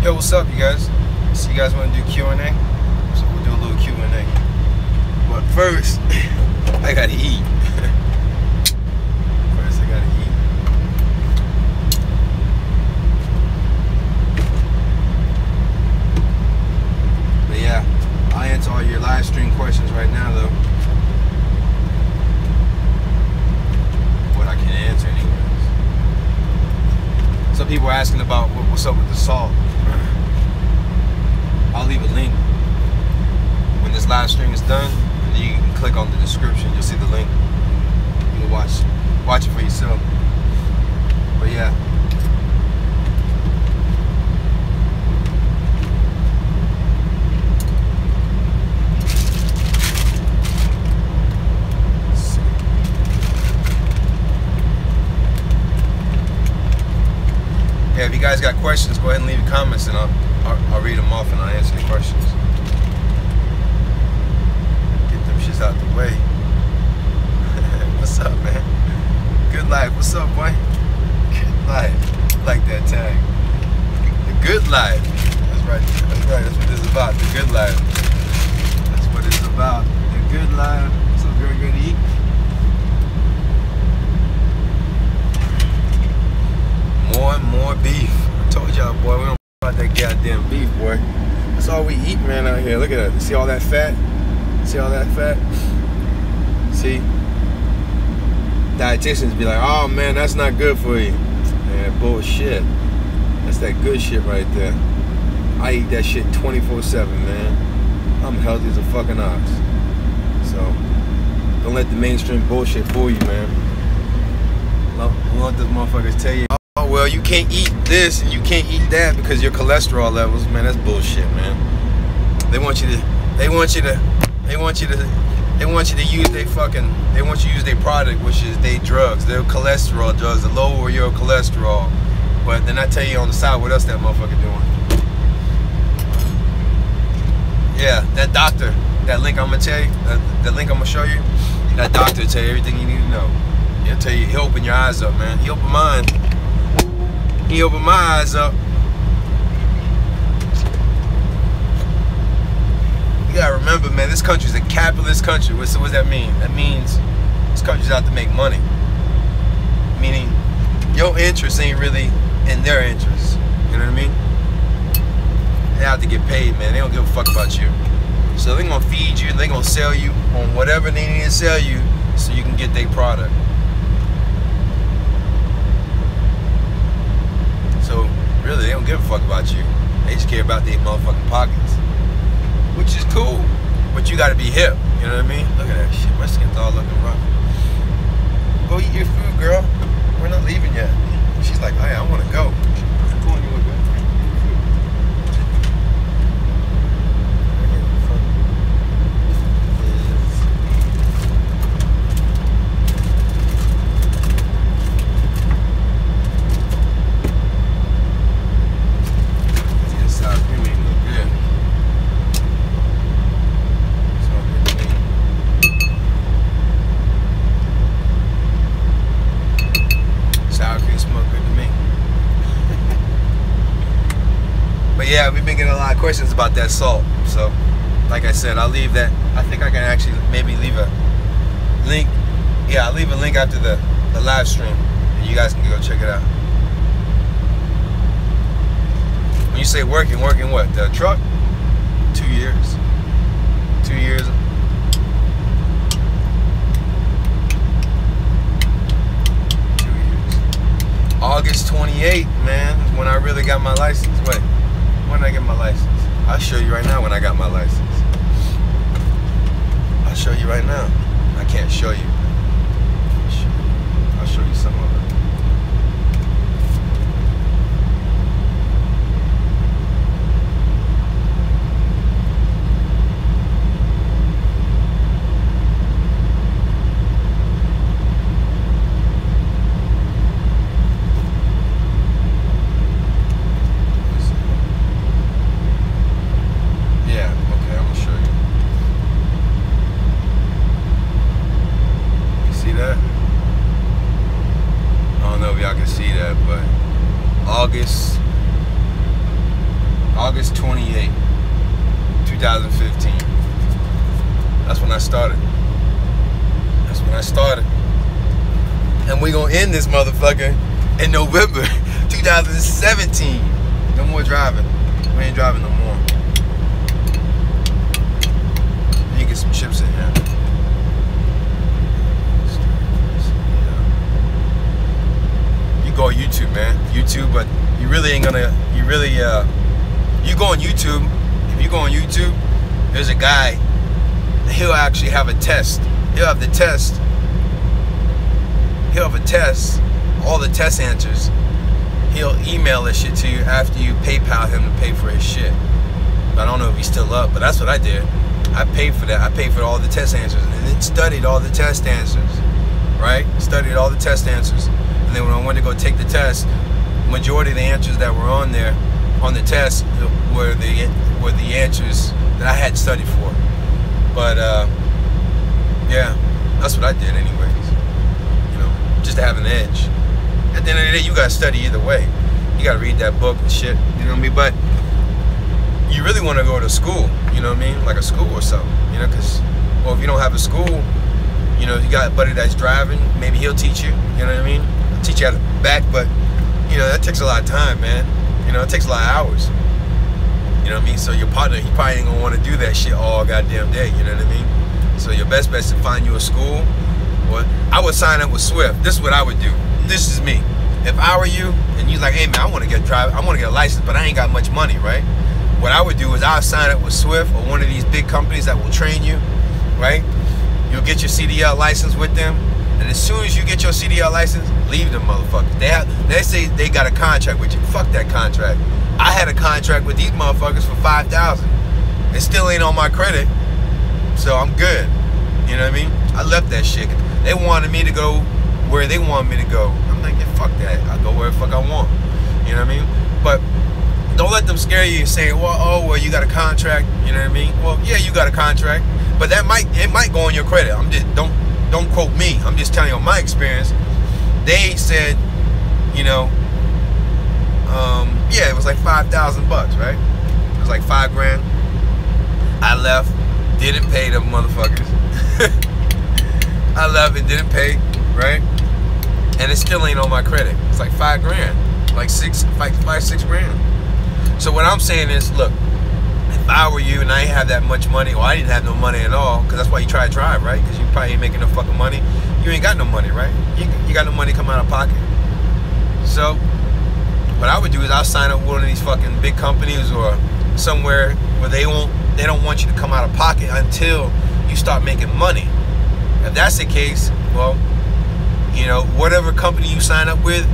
Yo, what's up, you guys? So you guys want to do Q&A? So we'll do a little Q&A. But first, I gotta eat. First, I gotta eat. But yeah, I'll answer all your live stream questions right now, though. What I can answer, anyways. Some people are asking about what's up with the salt. I'll leave a link when this live stream is done, and you can click on the description. You'll see the link. You can watch it for yourself. But yeah. Yeah, if you guys got questions, go ahead and leave your comments, and I'll read them off and I'll answer your questions. Get them shits out the way. What's up, man? Good life. What's up, boy? Good life. I like that tag. The good life. That's right. That's right. That's what this is about. The good life. That's what it's about. The good life. What's up, girl? You ready to eat? More and more beef. I told y'all, boy, we don't about that goddamn beef, boy. That's all we eat, man, out here. Look at that. See all that fat? See all that fat? See? Dietitians be like, oh man, that's not good for you. Man, bullshit. That's that good shit right there. I eat that shit 24/7, man. I'm healthy as a fucking ox. So don't let the mainstream bullshit fool you, man. Don't let those motherfuckers tell you, oh well, you can't eat this and you can't eat that because your cholesterol levels, man. That's bullshit, man. They want you to use their product, which is their drugs, their cholesterol drugs, to lower your cholesterol. But then I tell you on the side what else that motherfucker doing. Yeah, that doctor, that link I'm gonna tell you, the link I'm gonna show you, that doctor will tell you everything you need to know. He'll tell you, he'll open your eyes up, man. He opened mine. He opened my eyes up. You gotta remember, man, this country's a capitalist country. So what does that mean? That means this country's out to make money. Meaning, your interest ain't really in their interest. You know what I mean? They have to get paid, man. They don't give a fuck about you. So they're gonna feed you, they're gonna sell you on whatever they need to sell you so you can get their product. So really, they don't give a fuck about you. They just care about their motherfucking pockets. Which is cool, but you gotta be hip, you know what I mean? Look at that shit, my skin's all looking rough. Go eat your food, girl. We're not leaving yet. She's like, hey, I wanna go. Come on, you wanna go? Yeah, we've been getting a lot of questions about that salt. So, like I said, I'll leave that. I think I can actually maybe leave a link. Yeah, I'll leave a link after the live stream, and you guys can go check it out. When you say working what? The truck? 2 years. 2 years. 2 years. August 28th, man, is when I really got my license. Wait. When did I get my license? I'll show you right now when I got my license. I'll show you right now. I can't show you. I'll show you some of it. August 28, 2015. That's when I started. That's when I started. And we gonna end this motherfucker in November 2017. No more driving. We ain't driving no more. Let me get some chips in here. You go on YouTube, man. YouTube, but you really ain't gonna. You really you go on YouTube. If you go on YouTube, there's a guy. He'll actually have a test. He'll have the test. He'll have a test. All the test answers. He'll email this shit to you after you PayPal him to pay for his shit. I don't know if he's still up, but that's what I did. I paid for that. I paid for all the test answers and then studied all the test answers. Right? Studied all the test answers. And then when I went to go take the test, majority of the answers that were on there, on the test, were the answers that I had studied for. But yeah, that's what I did anyways. You know, just to have an edge. At the end of the day, you gotta study either way. You gotta read that book and shit, you know what I mean? But you really wanna go to school, you know what I mean? Like a school or something, you know, cause, well, if you don't have a school, you know, if you got a buddy that's driving, maybe he'll teach you, you know what I mean? He'll teach you how to back, but, you know, that takes a lot of time, man. You know, it takes a lot of hours. You know what I mean? So your partner, he probably ain't gonna wanna do that shit all goddamn day, you know what I mean? So your best bet is to find you a school. Or I would sign up with Swift. This is what I would do. This is me. If I were you and you like, hey man, I want to get a license, but I ain't got much money, right? What I would do is I'll sign up with Swift or one of these big companies that will train you, right? You'll get your CDL license with them, and as soon as you get your CDL license, leave them motherfuckers. They say they got a contract with you. Fuck that contract. I had a contract with these motherfuckers for $5,000. It still ain't on my credit, so I'm good. You know what I mean? I left that shit. They wanted me to go where they want me to go. I'm like, yeah, fuck that. I'll go where the fuck I want. You know what I mean? But don't let them scare you and say, well, you got a contract. You know what I mean? Well, yeah, you got a contract, but it might go on your credit. I'm just don't quote me. I'm just telling you on my experience. They said, you know, yeah, it was like $5,000 bucks, right? It was like $5 grand. I left, didn't pay them motherfuckers. I left and didn't pay, right? And it still ain't on my credit. It's like $5 grand, like 6 grand. So what I'm saying is, look, if I were you and I ain't have that much money, or I didn't have no money at all, because that's why you try to drive, right? Because you probably ain't making no fucking money. You ain't got no money, right? You got no money come out of pocket. So what I would do is I'll sign up with one of these fucking big companies or somewhere where they don't want you to come out of pocket until you start making money. If that's the case, well, you know, whatever company you sign up with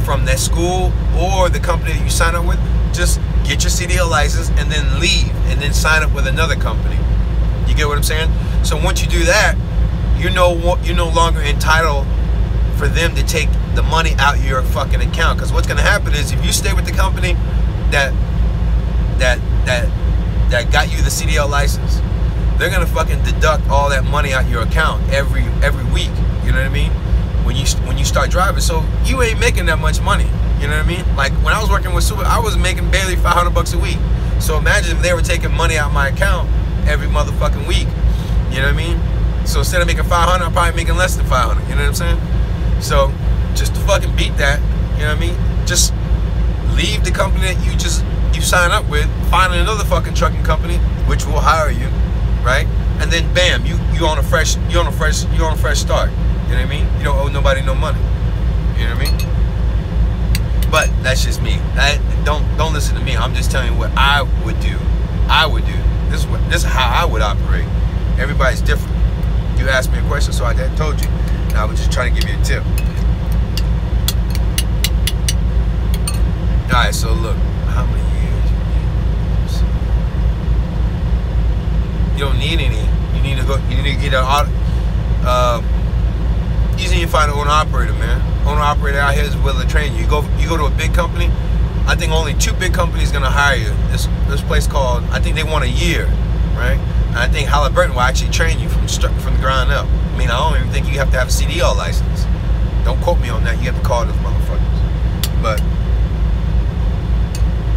from that school or the company that you sign up with, just get your CDL license and then leave and then sign up with another company. You get what I'm saying? So once you do that, you're no longer entitled for them to take the money out of your fucking account. Because what's gonna happen is if you stay with the company that got you the CDL license, they're gonna fucking deduct all that money out your account every week. You know what I mean? When you start driving, so you ain't making that much money. You know what I mean? Like when I was working with Super, I was making barely $500 a week. So imagine if they were taking money out of my account every motherfucking week. You know what I mean? So instead of making 500, I'm probably making less than 500. You know what I'm saying? So just to fucking beat that, you know what I mean? Just leave the company that you sign up with, find another fucking trucking company which will hire you, right? And then bam, you on a fresh start. You know what I mean? You don't owe nobody no money. You know what I mean? But that's just me. Don't listen to me. I'm just telling you what I would do. This is how I would operate. Everybody's different. You asked me a question, so I told you. And I was just trying to give you a tip. Alright, so look, how many years? You don't need any. You need to get an easy to find an owner operator, man. Owner operator out here is willing to train you. You go to a big company. I think only 2 big companies gonna hire you. This place called, I think they want a year, right? And I think Halliburton will actually train you from the ground up. I mean, I don't even think you have to have a CDL license. Don't quote me on that. You have to call those motherfuckers. But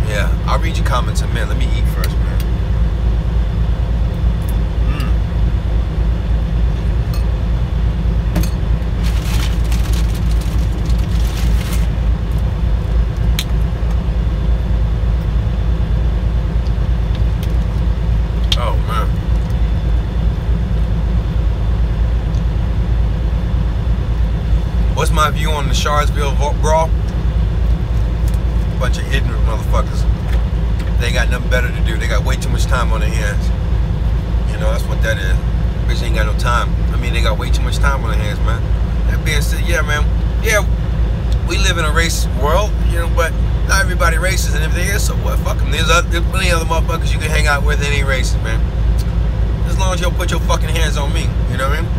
yeah, I'll read your comments in a minute. Let me eat first, man. Oh, man. What's my view on the Charlottesville brawl? Bunch of ignorant motherfuckers. They got nothing better to do. They got way too much time on their hands. You know, that's what that is. Bitch ain't got no time. I mean, they got way too much time on their hands, man. That being said, yeah, man. Yeah, we live in a race world, you know, but not everybody races, and if they is, so what? Fuck them. There's plenty other motherfuckers you can hang out with in any races, man. As long as you don't put your fucking hands on me, you know what I mean?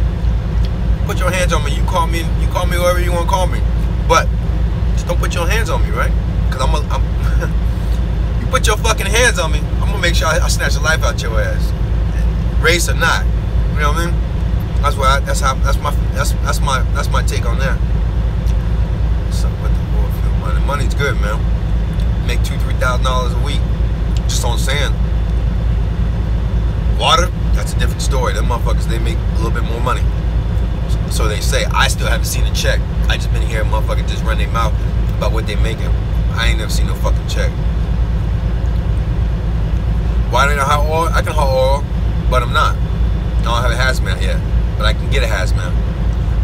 Put your hands on me. You call me whoever you want to call me, but just don't put your hands on me, right? Cause you put your fucking hands on me, I'm gonna make sure I snatch the life out your ass, race or not. You know what I mean? That's my take on that. What's up with the oil field money? Money's good, man. Make $2,000–3,000 a week just on sand. Water, that's a different story. Them motherfuckers, they make a little bit more money. So they say. I still haven't seen a check. I just been hearing motherfuckers just run their mouth about what they making. I ain't never seen no fucking check. Why didn't I haul oil? I can haul oil, but I'm not. I don't have a hazmat yet, but I can get a hazmat.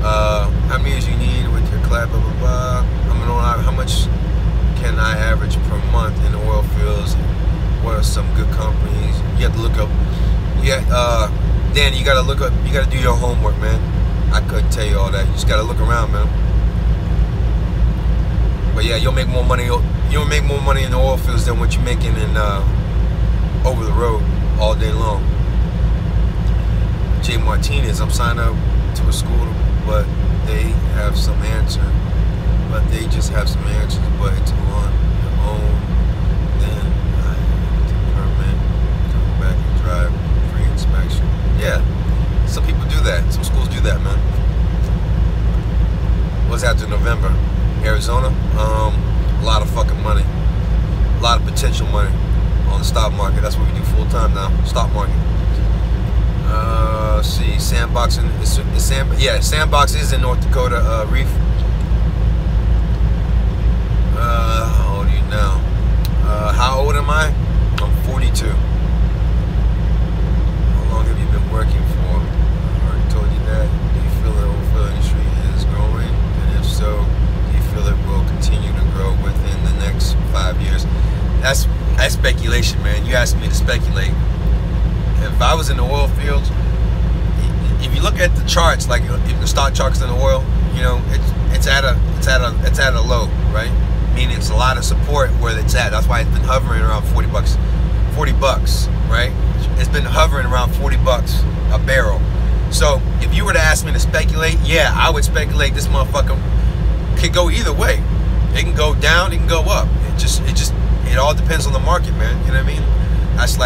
How many years you need with your clap, blah, blah, blah. I'm gonna, how much can I average per month in the oil fields? What are some good companies? You have to look up. Yeah, Dan, you gotta look up. You gotta do your homework, man. I couldn't tell you all that. You just gotta look around, man. But yeah, you'll make more money. You'll make more money in the oil fields than what you're making in over the road all day long. Jay Martinez, I'm signed up to a school, but they have some answer. But they just have some answers, but it's on your own. Then I have to permit, come back and drive, free inspection. Yeah, some people do that. Some schools do that, man. What's after November? Arizona, a lot of fucking money, a lot of potential money on the stock market. That's what we do full time now, stock market. See, sandboxing yeah, sandbox is in North Dakota, Reef. How old are you now? How old am I? I'm 42. How long have you been working for? I already told you that. Do you feel the oil field industry is growing? And if so, it will continue to grow within the next 5 years. That's speculation, man. You asked me to speculate. If I was in the oil fields, if you look at the charts, like if the stock charts in the oil, you know, it's at a low, right? Meaning it's a lot of support where it's at. That's why it's been hovering around 40 bucks, right? It's been hovering around 40 bucks a barrel. So if you were to ask me to speculate, yeah, I would speculate this motherfucker could go either way. It can go down, it can go up. It all depends on the market, man. You know what I mean? That's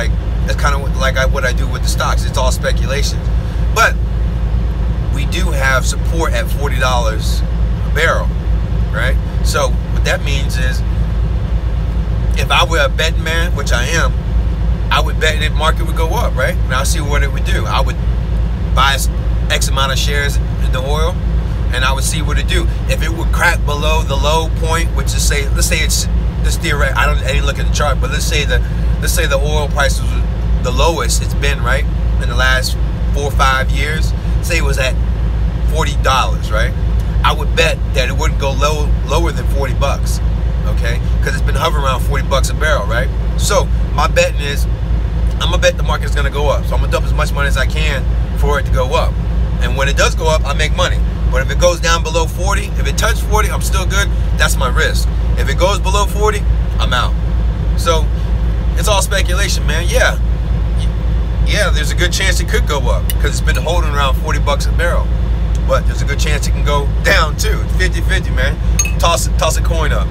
kind of like what I do with the stocks. It's all speculation. But we do have support at $40 a barrel, right? So what that means is, if I were a betting man, which I am, I would bet the market would go up, right? And I'll see what it would do. I would buy X amount of shares in the oil, and I would see what it do. If it would crack below the low point, which is let's say it's this theoretic. I didn't look at the chart, but let's say the oil price was the lowest it's been, right, in the last 4 or 5 years. Say it was at $40, right? I would bet that it wouldn't go lower than 40 bucks, okay? Because it's been hovering around 40 bucks a barrel, right? So my betting is, I'm gonna bet the market's gonna go up. So I'm gonna dump as much money as I can for it to go up. And when it does go up, I make money. But if it goes down below 40, if it touches 40, I'm still good. That's my risk. If it goes below 40, I'm out. So it's all speculation, man. Yeah, there's a good chance it could go up because it's been holding around 40 bucks a barrel. But there's a good chance it can go down too. 50-50, man. Toss a coin up.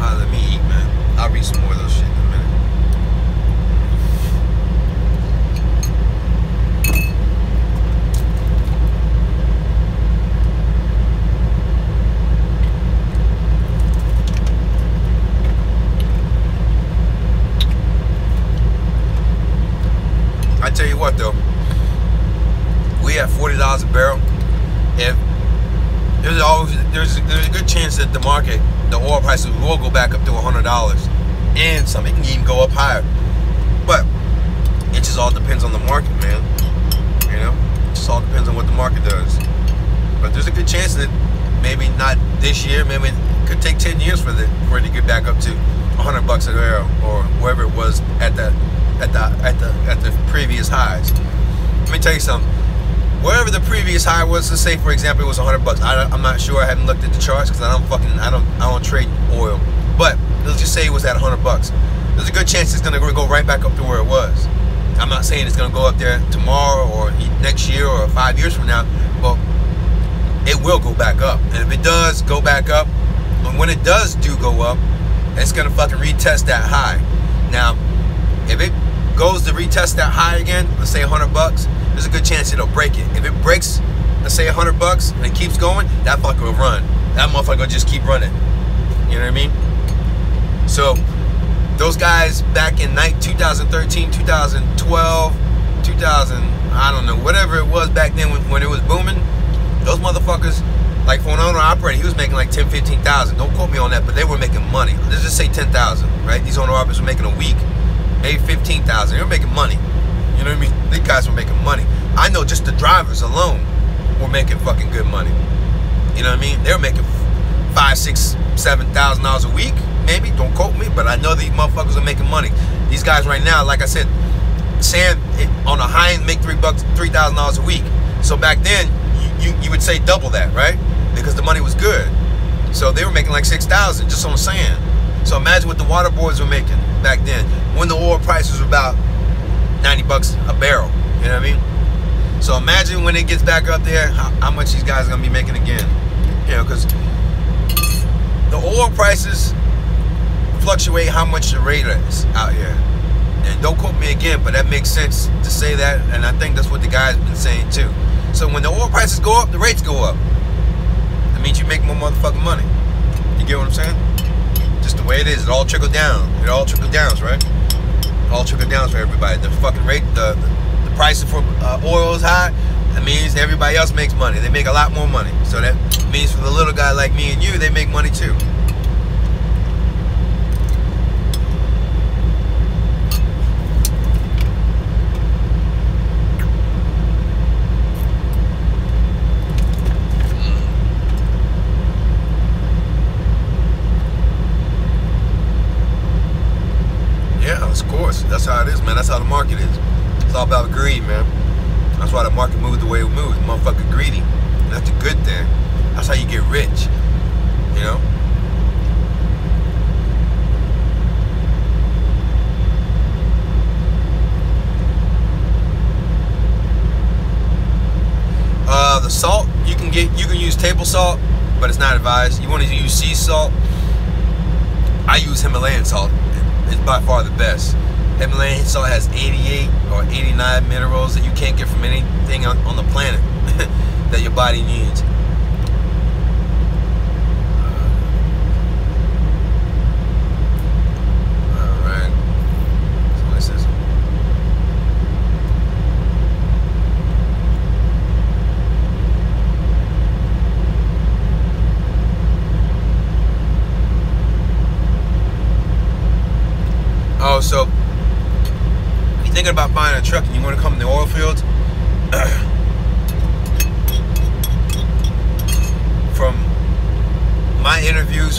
Let me eat, man. I'll read some more of those shit in a minute. I tell you what though, we at $40 a barrel. If there's a good chance that the market, the oil prices will go back up to $100 and some. It can even go up higher, but it just all depends on the market, man. You know, it just all depends on what the market does. But there's a good chance that maybe not this year, maybe it could take 10 years for it to get back up to $100 a barrel or wherever it was at the previous highs. Let me tell you something. Wherever the previous high was, let's say for example it was $100. I'm not sure. I haven't looked at the charts because I don't trade oil. But let's just say it was at $100. There's a good chance it's gonna go right back up to where it was. I'm not saying it's gonna go up there tomorrow or next year or 5 years from now, but it will go back up. And if it does go back up, and when it does go up, it's gonna fucking retest that high. Now, if it goes to retest that high again, let's say $100, there's a good chance it'll break it. If it breaks, let's say $100 and it keeps going, that fucker will run. That motherfucker will just keep running. You know what I mean? So those guys back in 2013, 2012, 2000, I don't know, whatever it was back then when it was booming, those motherfuckers, like for an owner operator, he was making like 10, 15,000. Don't quote me on that, but they were making money. Let's just say 10,000, right? These owner operators were making a week, maybe 15,000. They were making money. You know what I mean? These guys were making money. I know just the drivers alone were making fucking good money. You know what I mean? They were making $5,000, $6,000, $7,000 a week, maybe. Don't quote me, but I know these motherfuckers are making money. These guys right now, like I said, Sam on a high end make $3,000 a week. So back then, you would say double that, right? Because the money was good. So they were making like 6,000 just on sand. So imagine what the water boys were making back then when the oil prices were about $90 a barrel. You know what I mean? So imagine when it gets back up there, how much these guys are gonna be making again. You know, because the oil prices fluctuate how much the rate is out here. And don't quote me again, but that makes sense to say that, and I think that's what the guys been saying too. So when the oil prices go up, the rates go up. That means you make more motherfucking money. You get what I'm saying? Just the way it is. It all trickle down. It all trickle downs, right? It all trickle downs for everybody. The fucking rate, the price for oil is high. That means everybody else makes money. They make a lot more money. So that means for the little guy like me and you, they make money too. Of course, that's how it is, man. That's how the market is. It's all about greed, man. That's why the market moves the way it moves. Motherfucker greedy. And that's a good thing. That's how you get rich. You know? The salt you can use table salt, but it's not advised. You want to use sea salt. I use Himalayan salt. It's by far the best. Himalayan salt has 88 or 89 minerals that you can't get from anything on the planet that your body needs. Alright. So this is. Oh, so if you're thinking about buying a truck and you want to come in the oil fields, from my interviews,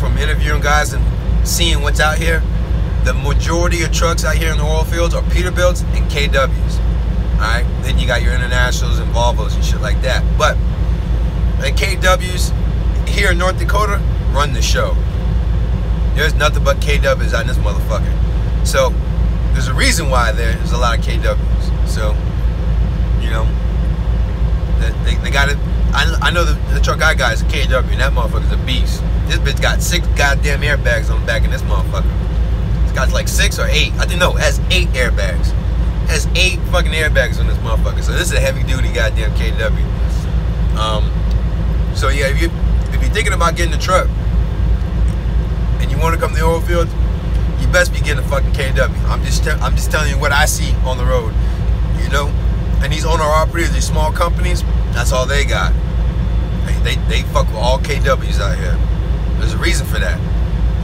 from interviewing guys and seeing what's out here, the majority of trucks out here in the oil fields are Peterbilts and KWs. Alright? Then you got your Internationals and Volvos and shit like that. But the KWs here in North Dakota run the show. There's nothing but KWs on this motherfucker. So there's a reason why there's a lot of KWs. So, you know, they got it. I know the truck I got is a KW, and that motherfucker's a beast. This bitch got 6 goddamn airbags on the back of this motherfucker. It's got like 6 or 8. I think no, it has 8 airbags. It has 8 fucking airbags on this motherfucker. So this is a heavy duty goddamn KW. So yeah, if you're thinking about getting a truck and you want to come to the oil field, you best be getting a fucking KW. I'm just telling you what I see on the road. know, and these owner-operators, these small companies, that's all they got. They fuck with all KWs out here. There's a reason for that.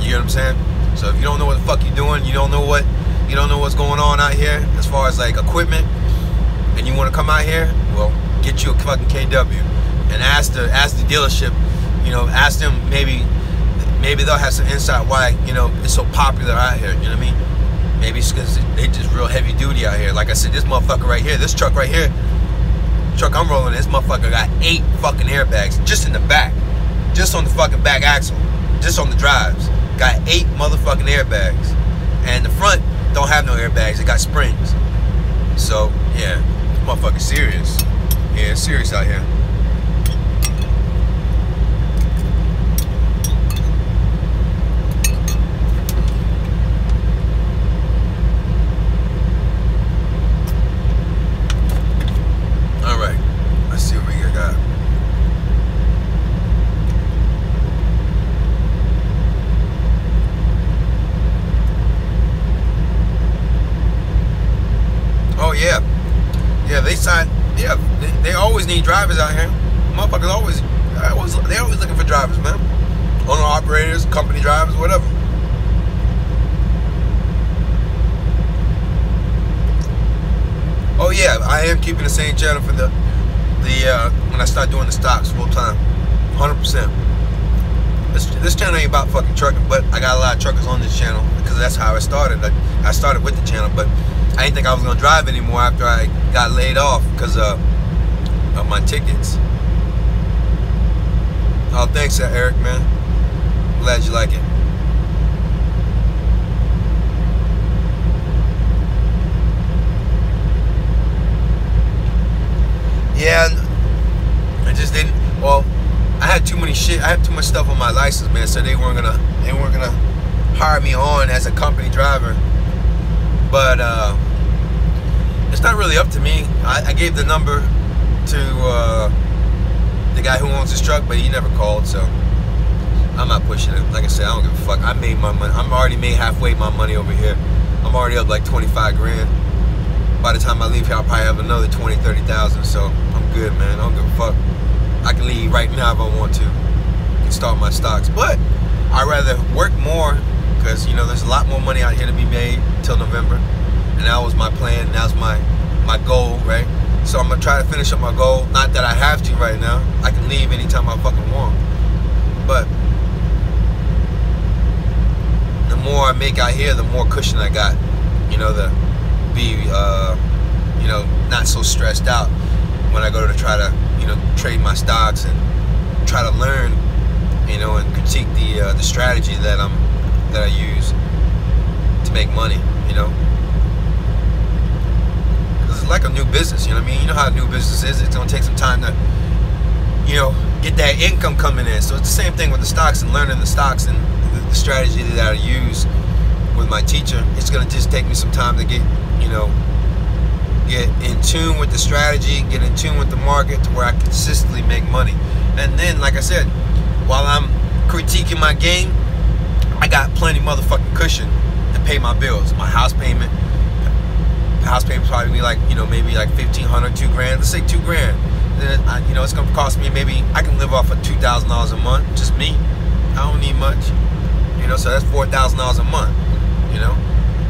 You get what I'm saying? So if you don't know what the fuck you're doing, you don't know what's going on out here as far as like equipment, and you want to come out here, well, get you a fucking KW and ask the dealership, you know, ask them, maybe they'll have some insight why, you know, it's so popular out here. You know what I mean? Maybe it's because they just real heavy duty out here. Like I said, this motherfucker right here, this truck right here, truck I'm rolling, this motherfucker got 8 fucking airbags just in the back, just on the fucking back axle, just on the drives. Got 8 motherfucking airbags, and the front don't have no airbags. It got springs. So yeah, this motherfucker's serious. Yeah, it's serious out here. They always need drivers out here. Motherfuckers they always looking for drivers, man. Owner operators, company drivers, whatever. Oh yeah, I am keeping the same channel for the when I start doing the stocks full time, 100%. This channel ain't about fucking trucking, but I got a lot of truckers on this channel because that's how I started. I started with the channel, but I didn't think I was gonna drive anymore after I got laid off because of my tickets. Oh, thanks, Eric, man. Glad you like it. Yeah, I just didn't. Well, I had too much stuff on my license, man. So they weren't gonna hire me on as a company driver. But it's not really up to me. I gave the number to the guy who owns this truck, but he never called, so I'm not pushing it. Like I said, I don't give a fuck. I made my money. I'm already made halfway my money over here. I'm already up like 25 grand. By the time I leave here, I'll probably have another 20, 30,000. So I'm good, man. I don't give a fuck. I can leave right now if I want to. I can start my stocks, but I'd rather work more because, you know, there's a lot more money out here to be made till November, and that was my plan. That was my goal, right? So I'm gonna try to finish up my goal. Not that I have to right now. I can leave anytime I fucking want. But the more I make out here, the more cushion I got. You know, to be, you know, not so stressed out when I go to try to, you know, trade my stocks and try to learn, you know, and critique the strategy that I use to make money. You know. Like a new business, you know what I mean? You know how a new business is. It's gonna take some time to, you know, get that income coming in. So it's the same thing with the stocks and learning the stocks and the strategy that I use with my teacher. It's gonna just take me some time to get, you know, get in tune with the strategy, get in tune with the market to where I consistently make money. And then, like I said, while I'm critiquing my game, I got plenty motherfucking cushion to pay my bills, my house payment. House payment's probably be like, you know, maybe like $1,500, $2 grand. Let's say $2 grand. Then you know, it's gonna cost me, maybe I can live off of $2,000 a month, just me. I don't need much, you know. So that's $4,000 a month, you know.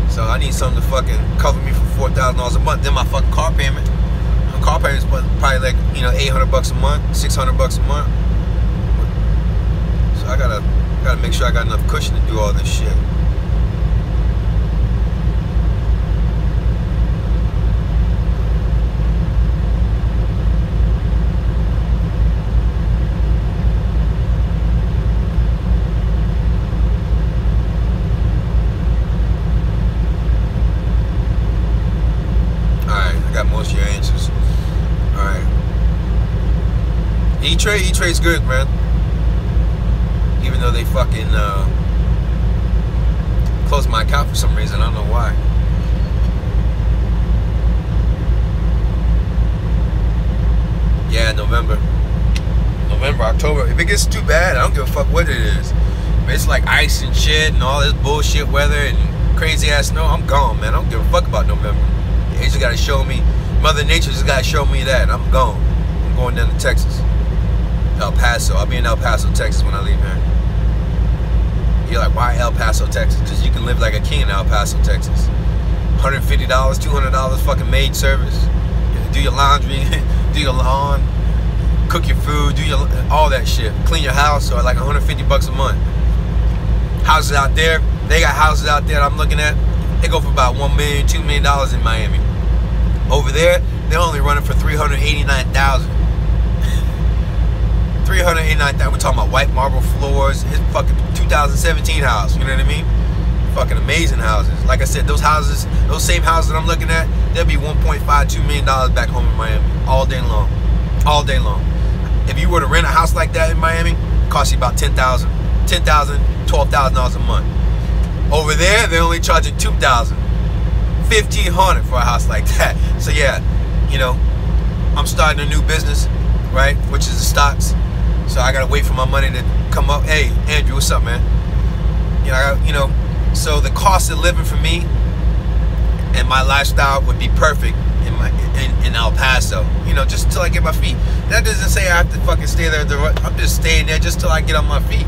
So I need something to fucking cover me for $4,000 a month. Then my fucking car payment. My car payment's probably like, you know, $800 a month, $600 a month. So I gotta make sure I got enough cushion to do all this shit. Most of your answers. Alright. E-Trade's good, man. Even though they fucking closed my account for some reason. I don't know why. Yeah, November, October. If it gets too bad, I don't give a fuck what it is. If it's like ice and shit and all this bullshit weather and crazy ass snow, I'm gone, man. I don't give a fuck about November. They just gotta show me. Mother Nature just gotta show me that. I'm gone. I'm going down to Texas. El Paso. I'll be in El Paso, Texas when I leave here. You're like, why El Paso, Texas? Because you can live like a king in El Paso, Texas. $150, $200 fucking maid service. Do your laundry, do your lawn, cook your food, do your all that shit. Clean your house, or like $150 a month. Houses out there, they got houses out there that I'm looking at. They go for about $1 million, $2 million in Miami. Over there, they're only running for $389,000. $389,000. We're talking about white marble floors. It's fucking 2017 house. You know what I mean? Fucking amazing houses. Like I said, those houses, those same houses that I'm looking at, they'll be $1.5, $2 million back home in Miami all day long. All day long. If you were to rent a house like that in Miami, it costs you about $10,000, $12,000 a month. Over there, they're only charging $2,000, $1,500 for a house like that. So yeah, you know, I'm starting a new business, right? Which is the stocks. So I gotta wait for my money to come up. Hey, Andrew, what's up, man? You know, so the cost of living for me and my lifestyle would be perfect in El Paso. You know, just until I get my feet. That doesn't say I have to fucking stay there. I'm just staying there just till I get on my feet.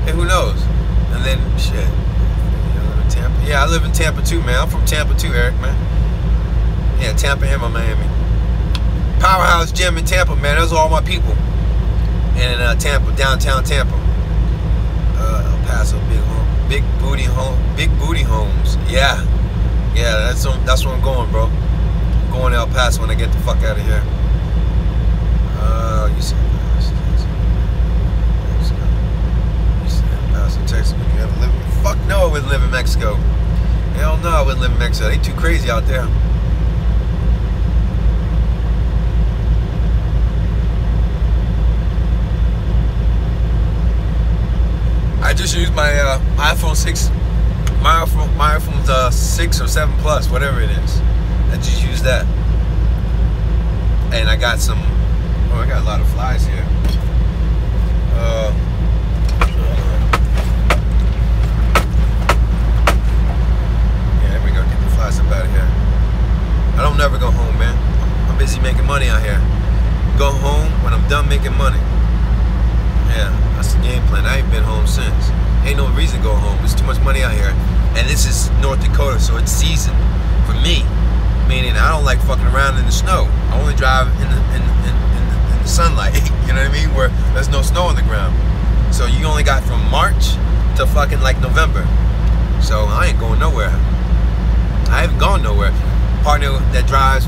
And who knows? And then shit. You live in Tampa? Yeah, I live in Tampa too, man. I'm from Tampa too, Eric, man. Yeah, Tampa and Miami. Powerhouse Gym in Tampa, man. Those are all my people. And in Tampa, downtown Tampa. El Paso, big booty homes. Yeah, that's where I'm going, bro. I'm going to El Paso when I get the fuck out of here. You said El Paso, Texas. Would you ever live? Fuck no, I wouldn't live in Mexico. Hell no, I wouldn't live in Mexico. They too crazy out there. I just used my iPhone 6, my iPhone's 6 or 7 Plus, whatever it is. I just used that, and I got some. Oh, I got a lot of flies here. Yeah, there we go. Get the flies up out of here. I don't never go home, man. I'm busy making money out here. Go home when I'm done making money. Yeah, that's the game plan. I ain't been home since. Ain't no reason to go home. There's too much money out here. And this is North Dakota, so it's season for me. Meaning I don't like fucking around in the snow. I only drive in the sunlight. You know what I mean? Where there's no snow on the ground. So you only got from March to fucking like November. So I ain't going nowhere. I haven't gone nowhere. Partner that drives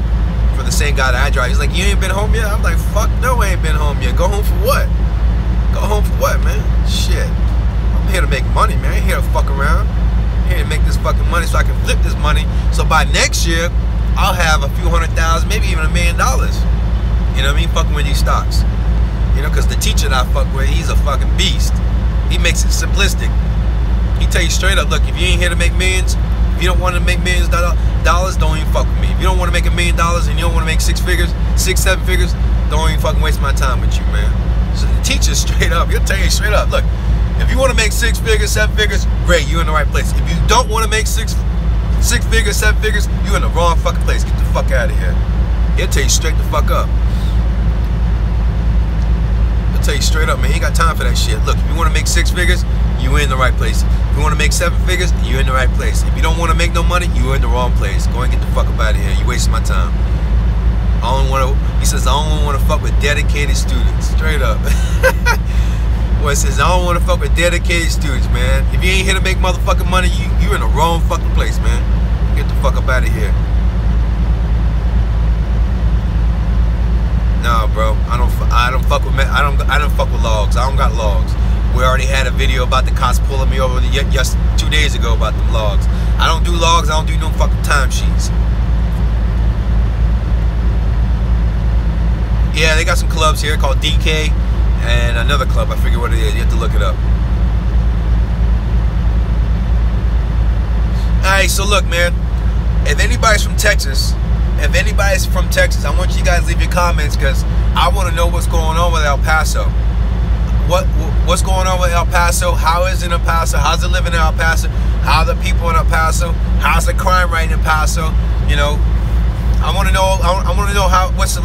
for the same guy that I drive, he's like, you ain't been home yet? I'm like, fuck no, I ain't been home yet. Go home for what? Go home for what, man? Shit. I'm here to make money, man. I ain't here to fuck around. I'm here to make this fucking money so I can flip this money. So by next year, I'll have a few $100,000, maybe even $1 million. You know what I mean? Fucking with these stocks. You know, because the teacher that I fuck with, he's a fucking beast. He makes it simplistic. He tell you straight up, look, if you ain't here to make millions, if you don't want to make millions of dollars, don't even fuck with me. If you don't want to make $1 million and you don't want to make 6 figures, 6, 7 figures, don't even fucking waste my time with you, man. So the teacher straight up, he'll tell you straight up, look, if you want to make 6 figures, 7 figures, great, you're in the right place. If you don't want to make 6 figures, 7 figures, you're in the wrong fucking place. Get the fuck out of here. He'll tell you straight the fuck up. He'll tell you straight up, man, he ain't got time for that shit. Look, if you want to make 6 figures, you're in the right place. If you want to make 7 figures, you're in the right place. If you don't want to make no money, you're in the wrong place. Go and get the fuck up out of here. You're wasting my time. He says, I only want to fuck with dedicated students. Straight up. Well, it says, I don't want to fuck with dedicated students, man. If you ain't here to make motherfucking money, you're in the wrong fucking place, man. Get the fuck up out of here. Nah, bro. I don't fuck with logs. I don't got logs. We already had a video about the cops pulling me over just 2 days ago about them logs. I don't do logs. I don't do no fucking timesheets. Yeah, they got some clubs here called DK and another club. I forget what it is. You have to look it up. Alright, so look, man. If anybody's from Texas, I want you guys to leave your comments because I want to know what's going on with El Paso. What's going on with El Paso? How is it in El Paso? How's it living in El Paso? How are the people in El Paso? How's the crime rate in El Paso? You know, I want to know. I want to know what's the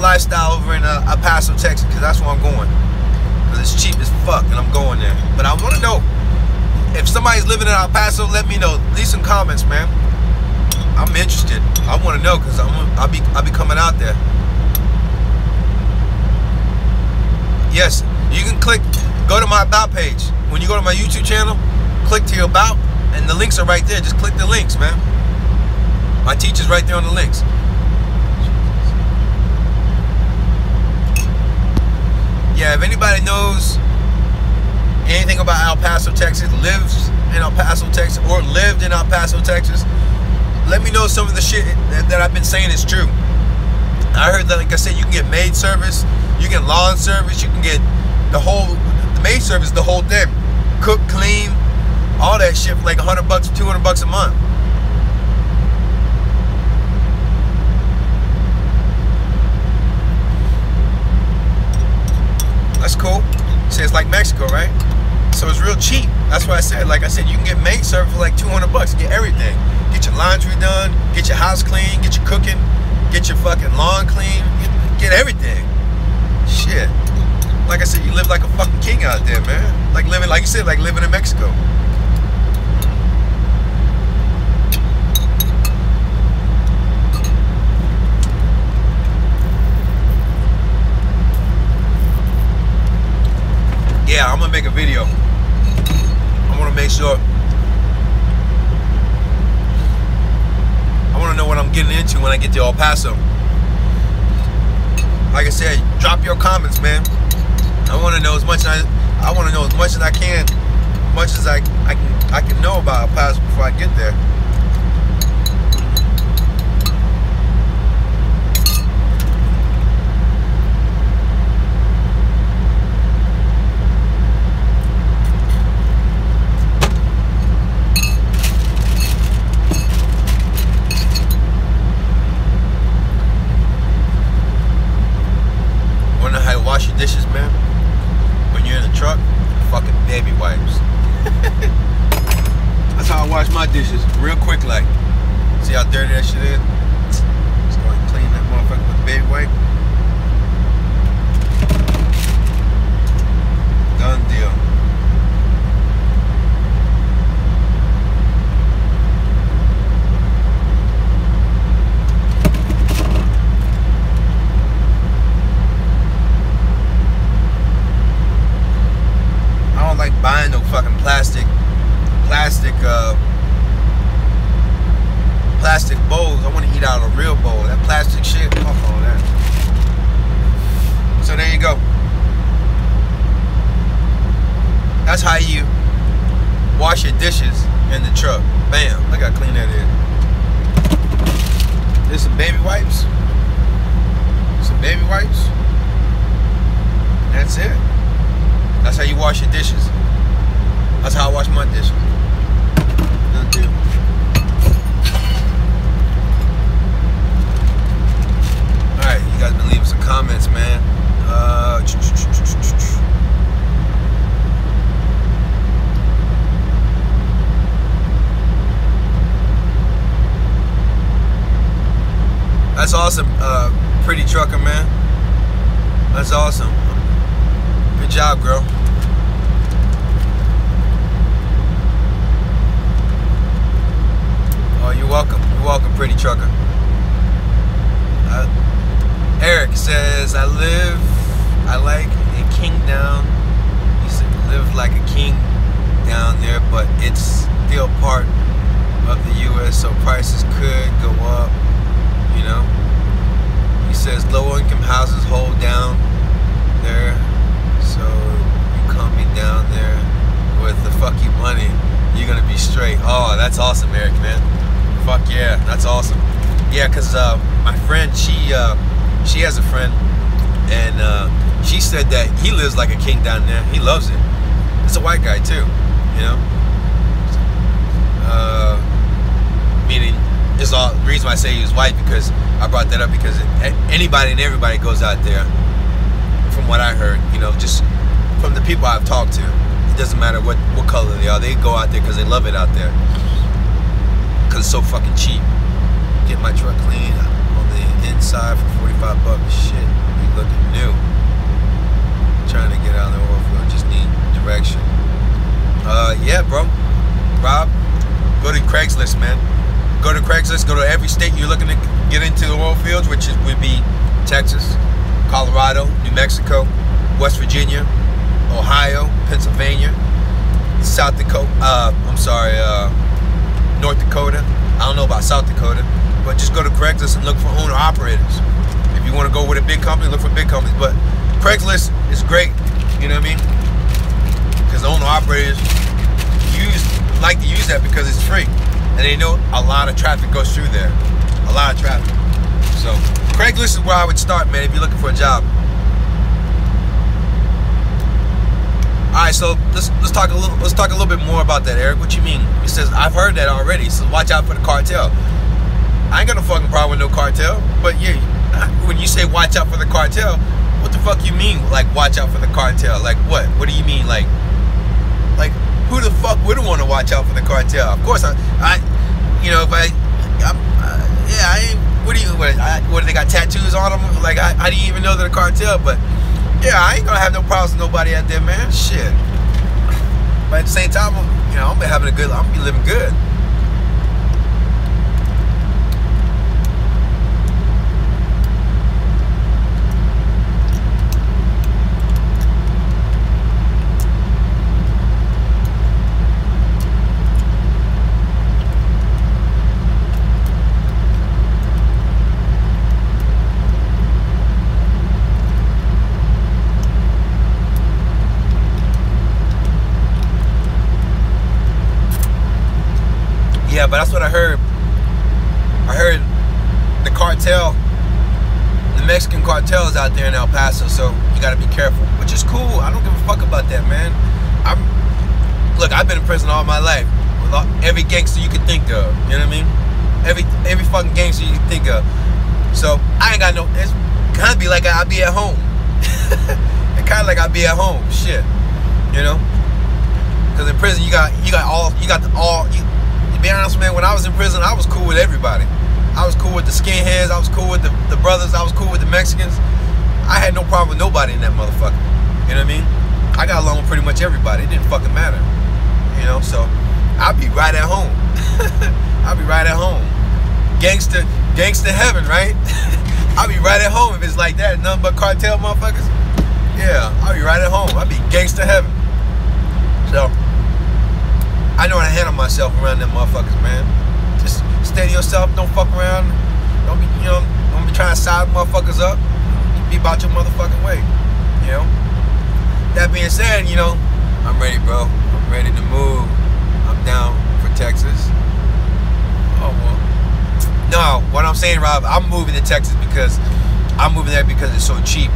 lifestyle over in El Paso, Texas, because that's where I'm going. Because it's cheap as fuck, and I'm going there. But I want to know if somebody's living in El Paso. Let me know. Leave some comments, man. I'm interested. I want to know because I'll be coming out there. Yes, you can go to my about page. When you go to my YouTube channel, click to your about, and the links are right there. Just click the links, man. My teacher's right there on the links. Yeah, if anybody knows anything about El Paso, Texas, lives in El Paso, Texas, or lived in El Paso, Texas, let me know some of the shit that I've been saying is true. I heard that, like I said, you can get maid service, you can get lawn service, you can get the maid service, the whole thing. Cook, clean, all that shit for like $100 or $200 a month. That's cool. See, it's like Mexico, right? So it's real cheap. That's what I said. Like I said, you can get maid service for like $200. Get everything. Get your laundry done. Get your house clean. Get your cooking. Get your fucking lawn clean. Get everything. Shit. Like I said, you live like a fucking king out there, man. Like you said, like living in Mexico. Yeah, I'm gonna make a video. I wanna make sure. I wanna know what I'm getting into when I get to El Paso. Like I said, drop your comments, man. I wanna know as much as I wanna know as much as I can, as much as I can know about El Paso before I get there. Wash your dishes, man. When you're in the truck, fucking baby wipes. That's how I wash my dishes, real quick, like. See how dirty that shit is? Just go and clean that motherfucker with the baby wipe. Done deal. Buying no fucking plastic bowls. I want to eat out of a real bowl. That plastic shit, fuck all that. So there you go. That's how you wash your dishes in the truck. Bam, look how clean that is. There's some baby wipes. Some baby wipes. That's it. That's how you wash your dishes. That's how I wash my dishes. Done deal. Alright, you guys been leaving some comments, man. That's awesome, pretty trucker, man. That's awesome. Good job, girl. Oh, you're welcome. You're welcome, pretty trucker. Eric says, I like a king down. He said, live like a king down there, but it's still part of the U.S., so prices could go up, you know. He says, low-income houses hold down there, so you come me down there with the fuck you money, you're gonna be straight. Oh, that's awesome, Eric, man. Fuck yeah, that's awesome. Yeah, cause my friend, she has a friend, and she said that he lives like a king down there. He loves it. It's a white guy too, you know. Meaning, it's all the reason why I say he was white, because I brought that up because anybody and everybody goes out there. From what I heard, you know, just from the people I've talked to, it doesn't matter what color they are. They go out there because they love it out there. because it's so fucking cheap. Get my truck clean on the inside for 45 bucks. Shit, we looking new. Trying to get out of the oil field, just need direction. Yeah, bro. Rob, go to Craigslist, man. Go to Craigslist. Go to every state you're looking to get into the oil fields, which would be Texas, Colorado, New Mexico, West Virginia, Ohio, Pennsylvania, South Dakota. North Dakota. I don't know about South Dakota, but just go to Craigslist and look for owner operators. If you want to go with a big company, look for big companies. But Craigslist is great. You know what I mean? Because the owner operators like to use that because it's free, and they know a lot of traffic goes through there. A lot of traffic. So Craigslist is where I would start, man, if you're looking for a job. All right, so let's talk a little bit more about that, Eric. What you mean? He says I've heard that already. He says watch out for the cartel. I ain't got no fucking problem with no cartel, but yeah, when you say watch out for the cartel, what the fuck you mean? Like watch out for the cartel? Like what? What do you mean? Like who the fuck wouldn't want to watch out for the cartel? Of course, you know, if I ain't. What they got tattoos on them? Like I didn't even know they're a cartel, but. Yeah, I ain't gonna have no problems with nobody out there, man. Shit. But at the same time, I'm gonna be living good. Yeah, but that's what I heard. I heard the cartel, the Mexican cartel is out there in El Paso, so you gotta be careful, which is cool. I don't give a fuck about that, man. Look, I've been in prison all my life with every gangster you could think of, you know what I mean? Every fucking gangster you can think of. So I ain't got no, it's kind of be like I'll be at home. It kind of like I'll be at home, shit, you know? Because in prison you got to be honest, man, when I was in prison, I was cool with everybody. I was cool with the skinheads. I was cool with the brothers. I was cool with the Mexicans. I had no problem with nobody in that motherfucker. You know what I mean? I got along with pretty much everybody. It didn't fucking matter. You know, so I'll be right at home. I'll be right at home. Gangster heaven, right? I'll be right at home if it's like that. Nothing but cartel motherfuckers. Yeah, I'll be right at home. I'll be gangster heaven. So I know how to handle myself around them motherfuckers, man. Just steady yourself, don't fuck around. Don't be trying to size motherfuckers up. Be about your motherfucking way, you know? That being said, you know, I'm ready, bro. I'm ready to move. I'm down for Texas. Oh, well. No, what I'm saying, Rob, I'm moving to Texas because I'm moving there because it's so cheap.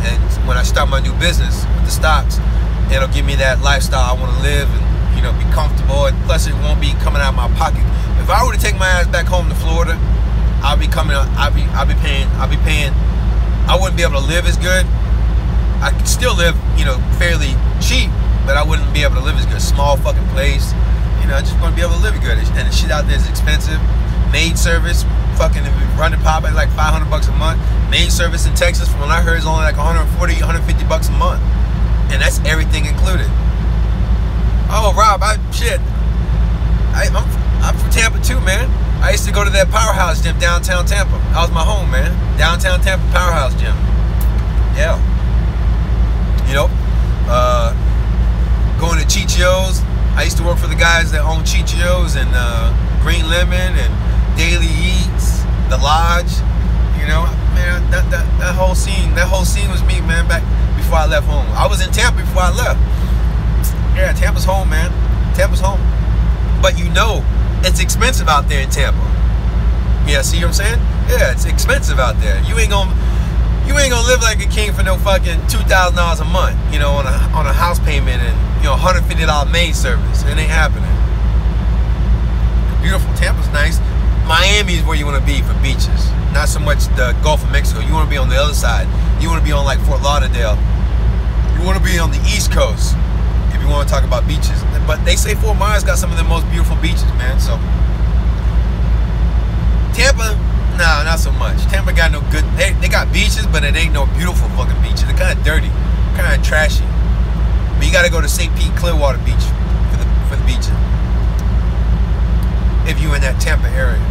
And when I start my new business with the stocks, it'll give me that lifestyle I want to live and, you know, be comfortable, and plus it won't be coming out of my pocket. If I were to take my ass back home to Florida, I'll be paying. I wouldn't be able to live as good. I could still live, you know, fairly cheap, but I wouldn't be able to live as good. Small fucking place, you know, I just want to be able to live good. And the shit out there is expensive. Maid service, fucking if you run the pop at like $500 a month. Maid service in Texas, from what I heard, is only like 140, 150 bucks a month, and that's everything included. Oh, Rob, I'm from Tampa too, man. I used to go to that Powerhouse gym downtown Tampa. That was my home, man. Downtown Tampa Powerhouse gym. Yeah. You know, going to Chichio's. I used to work for the guys that own Chichio's and Green Lemon and Daily Eats, The Lodge. You know, man, that whole scene was me, man, back before I left home. I was in Tampa before I left. Yeah, Tampa's home, man. Tampa's home. But you know, it's expensive out there in Tampa. Yeah, see what I'm saying? Yeah, it's expensive out there. You ain't gonna live like a king for no fucking $2,000 a month, you know, on a house payment and, you know, $150 maid service. It ain't happening. Beautiful. Tampa's nice. Miami is where you want to be for beaches. Not so much the Gulf of Mexico. You want to be on the other side. You want to be on like Fort Lauderdale. You want to be on the East Coast. If you want to talk about beaches, but they say Fort Myers got some of the most beautiful beaches, man. So so much. Tampa got no good. They got beaches, but it ain't no beautiful fucking beaches. They're kind of dirty, kind of trashy. But you got to go to St. Pete Clearwater Beach for the beaches if you in that Tampa area.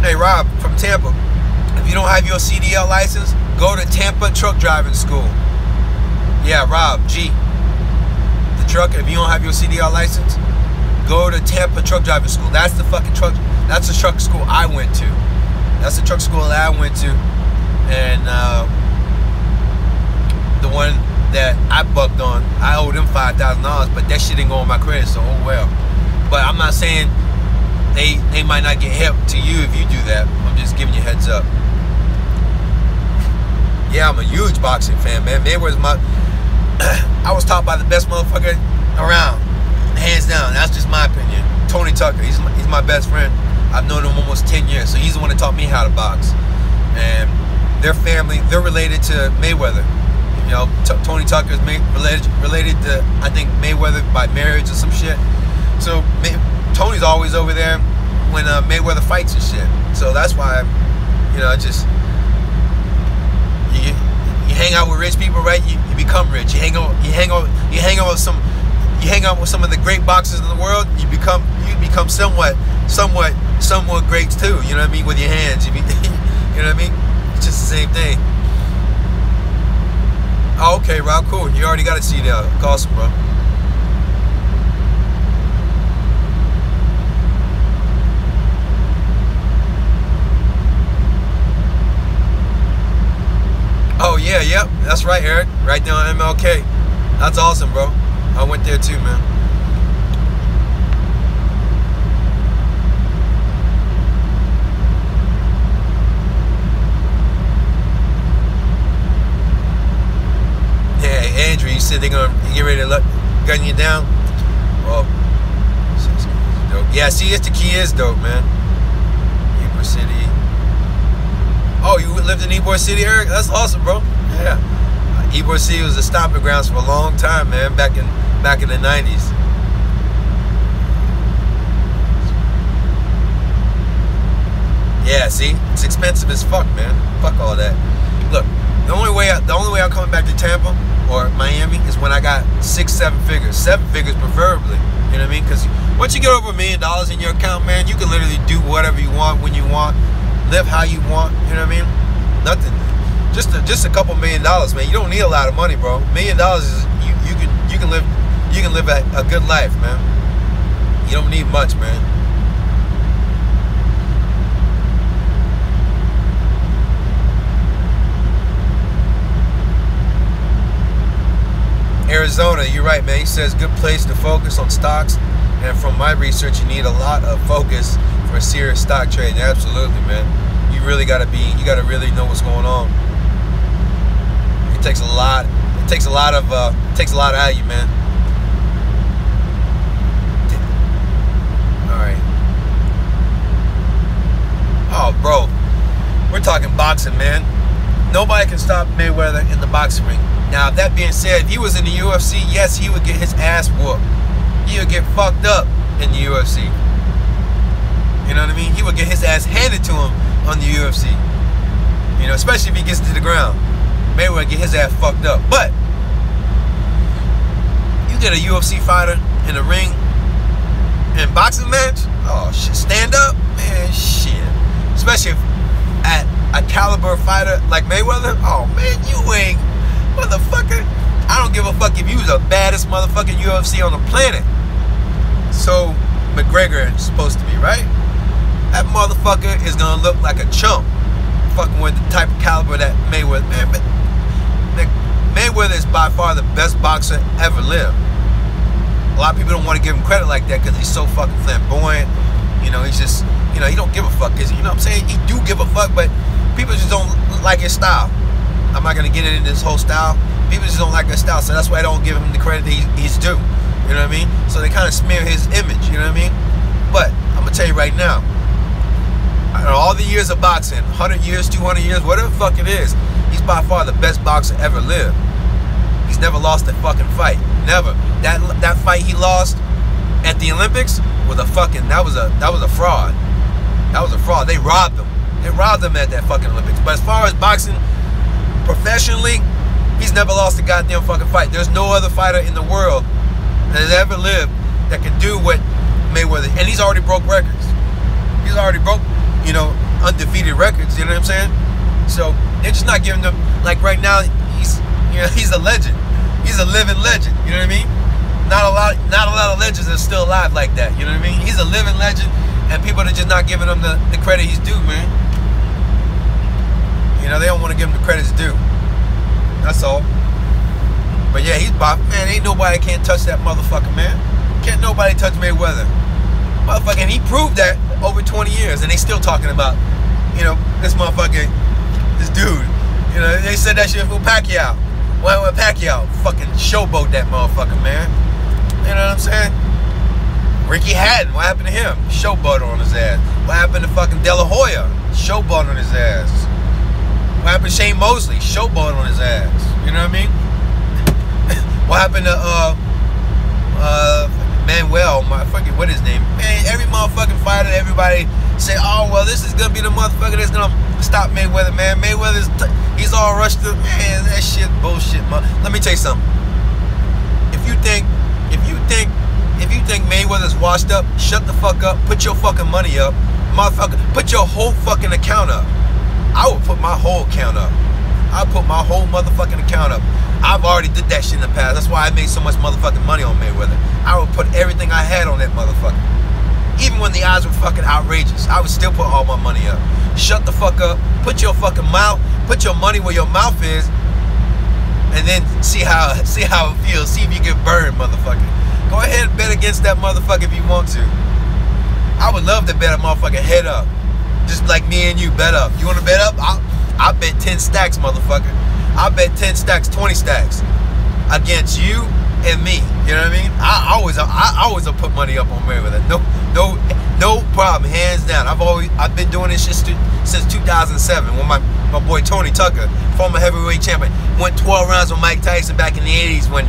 Hey Rob from Tampa, if you don't have your CDL license, go to Tampa Truck Driving School. Yeah, Rob G. The truck. If you don't have your CDL license, go to Tampa Truck Driving School. That's the fucking truck. That's the truck school I went to. That's the truck school that I went to, and the one that I bucked on, I owe them $5,000, but that shit didn't go on my credit, so oh well. But I'm not saying they might not get hip to you if you do that. I'm just giving you a heads up. Yeah, I'm a huge boxing fan, man. Mayweather's my... I was taught by the best motherfucker around, hands down. That's just my opinion. Tony Tucker, he's my best friend. I've known him almost 10 years, so he's the one that taught me how to box. And their family, they're related to Mayweather. You know, Tony Tucker's related to, I think, Mayweather by marriage or some shit. So Tony's always over there when Mayweather fights and shit. So that's why, you know, just you hang out with rich people, right? You become rich. You hang out with some of the great boxers in the world. You become somewhat greats too. You know what I mean? With your hands, you know what I mean? It's just the same thing. Oh, okay, Rob, cool. You already got a CDL. Awesome, bro. Oh yeah, yep, that's right, Eric. Right there on MLK. That's awesome, bro. I went there too, man. Yeah, Andrew, you said they're gonna get ready to gun you down. Well, dope. Yeah, see, it's the key is dope, man. Ybor City. Oh, you lived in Ybor City, Eric? That's awesome, bro. Yeah. Ybor City was the stomping grounds for a long time, man, back in the 90s. Yeah, see? It's expensive as fuck, man. Fuck all that. Look, the only way I'm coming back to Tampa or Miami is when I got 6-7 figures. 7 figures preferably. You know what I mean? Because once you get over $1 million in your account, man, you can literally do whatever you want when you want. Live how you want, you know what I mean? Nothing, just a couple $1 million, man. You don't need a lot of money, bro. $1 million is you can live a good life, man. You don't need much, man. Arizona, you're right, man. He says good place to focus on stocks, and from my research, you need a lot of focus for a serious stock trade. Absolutely, man. You really gotta really know what's going on. It takes a lot. It takes a lot out of you, man. All right. Oh, bro, we're talking boxing, man. Nobody can stop Mayweather in the boxing ring. Now, that being said, if he was in the UFC, yes, he would get his ass whooped. He would get fucked up in the UFC. You know what I mean? He would get his ass handed to him on the UFC. You know, especially if he gets to the ground. Mayweather would get his ass fucked up. But you get a UFC fighter in a ring in a boxing match, oh shit, stand up, man, shit. Especially if at a caliber fighter like Mayweather, oh man, you ain't motherfucker. I don't give a fuck if you was the baddest motherfucking UFC on the planet. So McGregor is supposed to be, right? That motherfucker is gonna look like a chump, fucking with the type of caliber that Mayweather. Man, but Mayweather is by far the best boxer ever lived. A lot of people don't want to give him credit like that because he's so fucking flamboyant. You know, he's just, you know, he don't give a fuck. You know what I'm saying? He do give a fuck, but people just don't like his style. I'm not gonna get into this whole style. People just don't like his style, so that's why I don't give him the credit that he's due. You know what I mean? So they kind of smear his image. You know what I mean? But I'm gonna tell you right now, all the years of boxing, 100 years, 200 years, whatever the fuck it is, by far the best boxer ever lived. He's never lost a fucking fight. Never. That fight he lost at the Olympics was a fucking, that was a fraud. That was a fraud. They robbed him. They robbed him at that fucking Olympics. But as far as boxing professionally, he's never lost a goddamn fucking fight. There's no other fighter in the world that has ever lived that can do what Mayweather, and he's already broke records. He's already broke, you know, undefeated records, you know what I'm saying? So they're just not giving him, like right now, he's a legend. He's a living legend, you know what I mean? Not a lot of legends are still alive like that, you know what I mean? He's a living legend, and people are just not giving him the credit he's due, man. You know, they don't want to give him the credit he's due. That's all. But yeah, he's Bob, man. Ain't nobody can't touch that motherfucker, man. Can't nobody touch Mayweather. Motherfucker, and he proved that over 20 years, and they still talking about, you know, this motherfucker, this dude. You know, they said that shit for Pacquiao. Why would Pacquiao fucking showboat that motherfucker, man? You know what I'm saying? Ricky Hatton, what happened to him? Showboat on his ass. What happened to fucking De La Hoya? Showboat on his ass. What happened to Shane Mosley? Showboat on his ass. You know what I mean? What happened to Manuel? I forget what his name. Man, every motherfucking fighter, everybody say, oh well, this is gonna be the motherfucker that's gonna stop Mayweather, man. Mayweather's he's all rushed to, man. That shit bullshit, man. Let me tell you something. If you think Mayweather's washed up, shut the fuck up. Put your fucking money up, motherfucker. Put your whole fucking account up. I would put my whole account up. I'd put my whole motherfucking account up. I've already did that shit in the past. That's why I made so much motherfucking money on Mayweather. I would put everything I had on that motherfucker. Even when the odds were fucking outrageous, I would still put all my money up. Shut the fuck up. Put your fucking mouth, put your money where your mouth is, and then see how it feels. See if you get burned, motherfucker. Go ahead and bet against that motherfucker if you want to. I would love to bet a motherfucker head up. Just like me and you bet up. You want to bet up? I'll bet 10 stacks, motherfucker. I'll bet 10 stacks, 20 stacks against you and me. You know what I mean? I always put money up on Mayweather. No problem, hands down. I've been doing this shit since 2007 when my boy Tony Tucker, former heavyweight champion, went 12 rounds with Mike Tyson back in the 80s when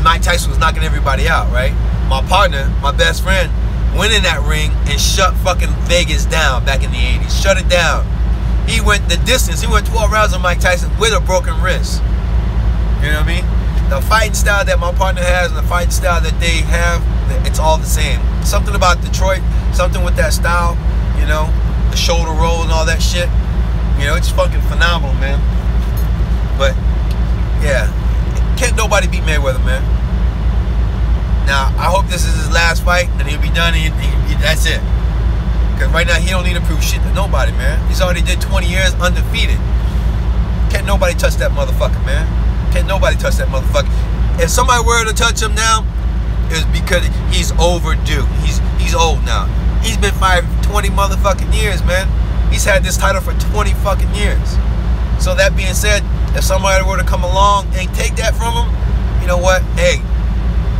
Mike Tyson was knocking everybody out, right? My partner, my best friend, went in that ring and shut fucking Vegas down back in the 80s. Shut it down. He went the distance. He went 12 rounds with Mike Tyson with a broken wrist. You know what I mean? The fighting style that my partner has and the fighting style that they have, it's all the same. Something about Detroit, something with that style, you know, the shoulder roll and all that shit. You know, it's fucking phenomenal, man. But, yeah, can't nobody beat Mayweather, man. Now, I hope this is his last fight and he'll be done and that's it. Because right now, he don't need to prove shit to nobody, man. He's already did 20 years undefeated. Can't nobody touch that motherfucker, man. Can't nobody touch that motherfucker. If somebody were to touch him now, it's because he's overdue. He's old now. He's been fighting 20 motherfucking years, man. He's had this title for 20 fucking years. So that being said, if somebody were to come along and take that from him, you know what? Hey,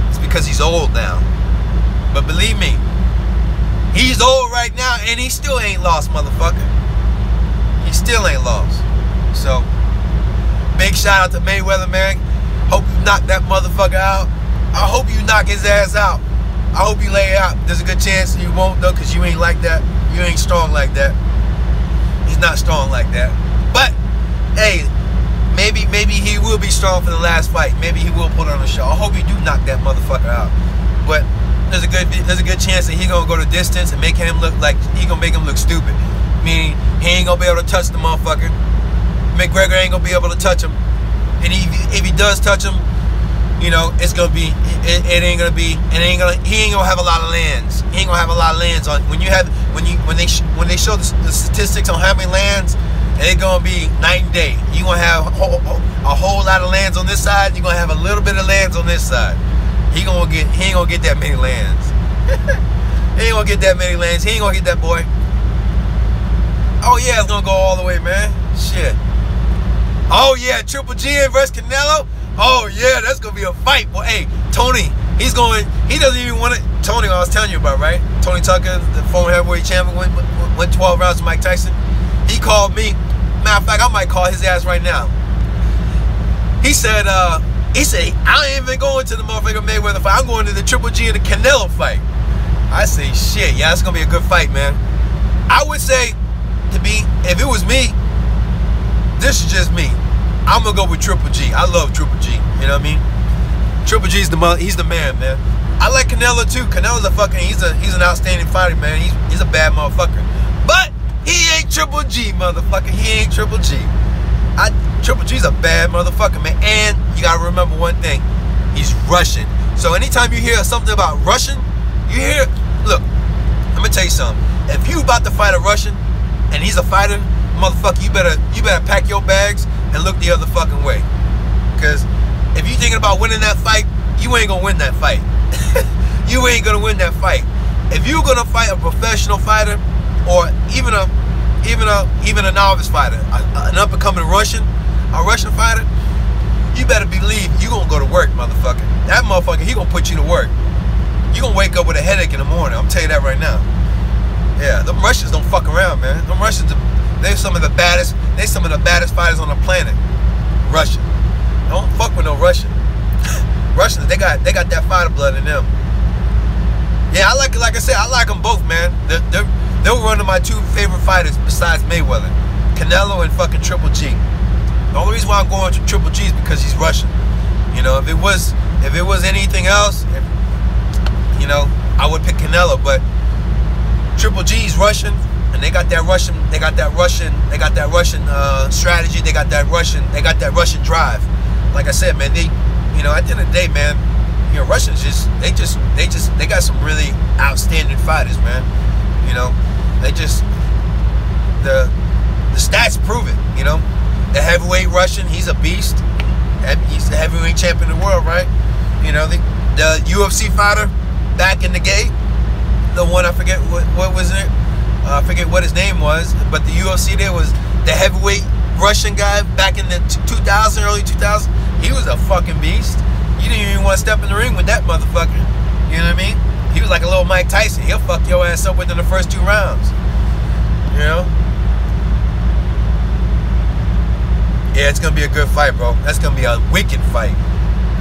it's because he's old now. But believe me, he's old right now and he still ain't lost, motherfucker. He still ain't lost. So, big shout out to Mayweather, man. Hope you knock that motherfucker out. I hope you knock his ass out. I hope you lay it out. There's a good chance you won't though, because you ain't like that. You ain't strong like that. He's not strong like that. But, hey, maybe he will be strong for the last fight. Maybe he will put on a show. I hope you do knock that motherfucker out. But there's a good chance that he gonna go to distance and make him look like gonna make him look stupid. Meaning he ain't gonna be able to touch the motherfucker. McGregor ain't gonna be able to touch him. And if he does touch him, you know, it's gonna be he ain't gonna have a lot of lands. He ain't gonna have a lot of lands on when they show the statistics on how many lands, it's gonna be night and day. You gonna have a whole lot of lands on this side. You're gonna have a little bit of lands on this side. He ain't gonna get that many lands. He ain't gonna get that many lands. He ain't gonna get that boy. Oh yeah, it's gonna go all the way, man. Shit. Oh yeah, Triple G versus Canelo. Oh yeah, that's gonna be a fight, boy. Hey, Tony, he doesn't even want it. Tony, I was telling you about, right? Tony Tucker, the former heavyweight champion, went 12 rounds with Mike Tyson. He called me. Matter of fact, I might call his ass right now. He said, I ain't even going to the motherfucker Mayweather fight. I'm going to the Triple G and the Canelo fight. I say, shit, yeah, it's gonna be a good fight, man. I would say, if it was me, this is just me. I'm gonna go with Triple G. I love Triple G. You know what I mean? Triple G's he's the man, man. I like Canelo too. Canelo's he's an outstanding fighter, man. He's a bad motherfucker. But he ain't Triple G, motherfucker. He ain't Triple G. Triple G's a bad motherfucker, man. And you gotta remember one thing. He's Russian. So anytime you hear something about Russian, you hear, look, let me tell you something. If you about to fight a Russian and he's a fighter, motherfucker, you better pack your bags and look the other fucking way. Because if you thinking about winning that fight, you ain't gonna win that fight. You ain't gonna win that fight. If you're gonna fight a professional fighter or even a novice fighter, an up and coming Russian fighter, you better believe you gonna go to work, motherfucker. That motherfucker, he gonna put you to work. You gonna wake up with a headache in the morning. I'm telling you that right now. Yeah, them Russians don't fuck around, man. Them Russians, they're some of the baddest fighters on the planet. Russian. Don't fuck with no Russian. Russians, they got that fighter blood in them. Yeah, like I said, I like them both, man. They're one of my two favorite fighters besides Mayweather. Canelo and fucking Triple G. The only reason why I'm going to Triple G is because he's Russian. You know, if it was anything else, you know, I would pick Canelo, but Triple G's Russian, and they got that Russian strategy. They got that Russian drive. Like I said, man, you know, at the end of the day, man, you know, Russians they got some really outstanding fighters, man. You know, the stats prove it. You know, the heavyweight Russian, he's a beast. He's the heavyweight champion of the world, right? You know, the UFC fighter back in the day, the one, I forget what was it? I forget what his name was, but the UFC there was the heavyweight Russian guy back in the 2000, early 2000. He was a fucking beast. You didn't even want to step in the ring with that motherfucker. You know what I mean? He was like a little Mike Tyson. He'll fuck your ass up within the first 2 rounds. You know? Yeah, it's gonna be a good fight, bro. That's gonna be a wicked fight.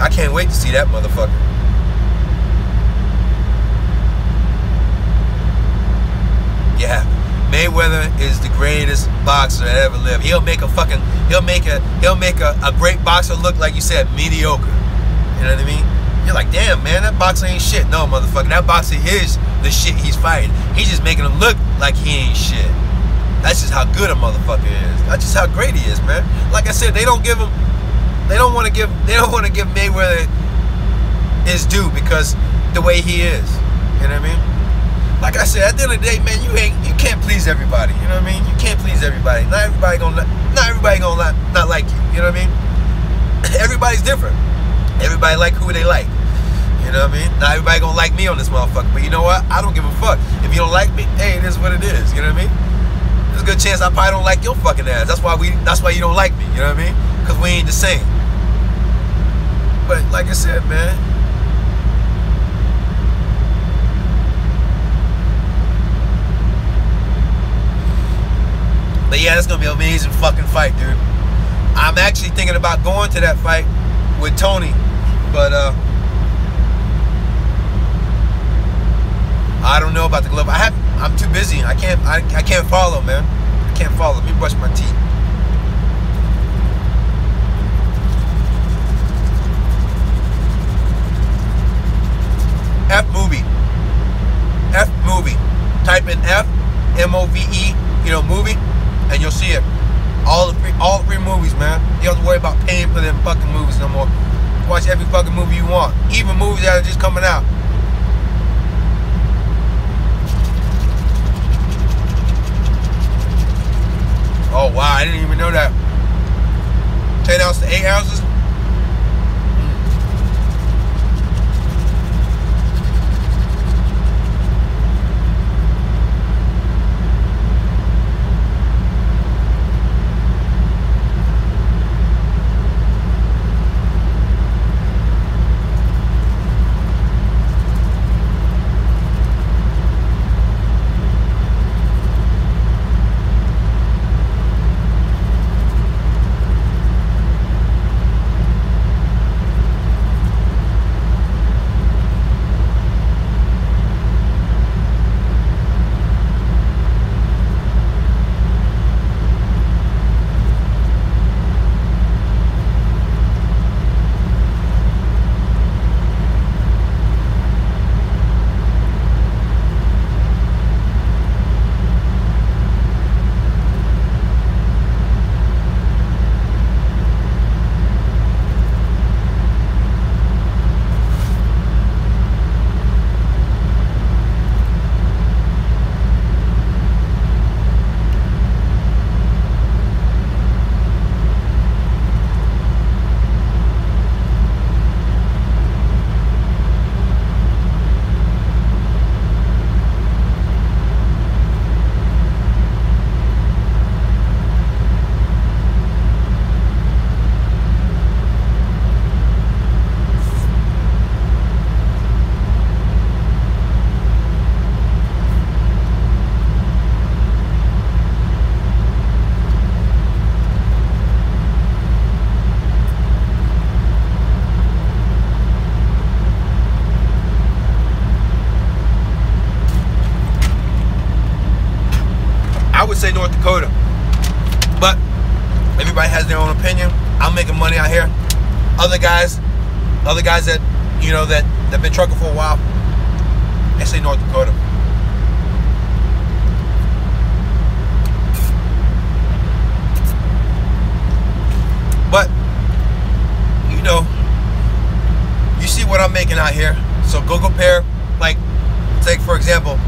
I can't wait to see that motherfucker. Yeah, Mayweather is the greatest boxer that ever lived. He'll make a great boxer look, like you said, mediocre. You know what I mean? You're like, damn, man, that boxer ain't shit. No, motherfucker, that boxer is the shit he's fighting. He's just making him look like he ain't shit. That's just how good a motherfucker is. That's just how great he is, man. Like I said, they don't want to give Mayweather his due because the way he is. You know what I mean? Like I said, at the end of the day, man, you can't please everybody. You know what I mean? You can't please everybody. Not everybody gonna not like you. You know what I mean? Everybody's different. Everybody like who they like. You know what I mean? Not everybody gonna like me on this motherfucker, but you know what? I don't give a fuck. If you don't like me, hey, it is what it is. You know what I mean? There's a good chance I probably don't like your fucking ass. That's why you don't like me. You know what I mean? Because we ain't the same. But like I said, man. But yeah, that's gonna be an amazing fucking fight, dude. I'm actually thinking about going to that fight with Tony, but I don't know about the glove. I'm too busy. I can't follow, man. I can't follow. Let me brush my teeth. F movie. Type in F MOVE, you know, movie, and you'll see it. All three movies, man. You don't have to worry about paying for them fucking movies no more. Watch every fucking movie you want, even movies that are just coming out. Oh wow, I didn't even know that. 10 ounces to 8 ounces. Dakota. But everybody has their own opinion. I'm making money out here. Other guys that, you know, that been trucking for a while, they say North Dakota. But, you know, you see what I'm making out here. So go compare, like, take for example,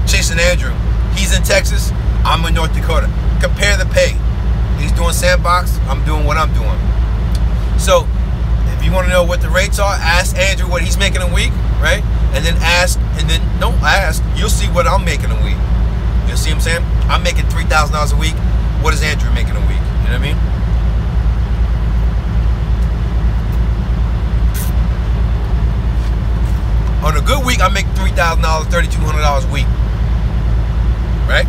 Chase and Andrew. He's in Texas, I'm in North Dakota. Compare the pay. He's doing sandbox, I'm doing what I'm doing. So, if you want to know what the rates are, ask Andrew what he's making a week, right? And then don't ask, you'll see what I'm making a week. You'll see what I'm saying? I'm making $3,000 a week. What is Andrew making a week? You know what I mean? On a good week, I make $3,000, $3,200 a week, right?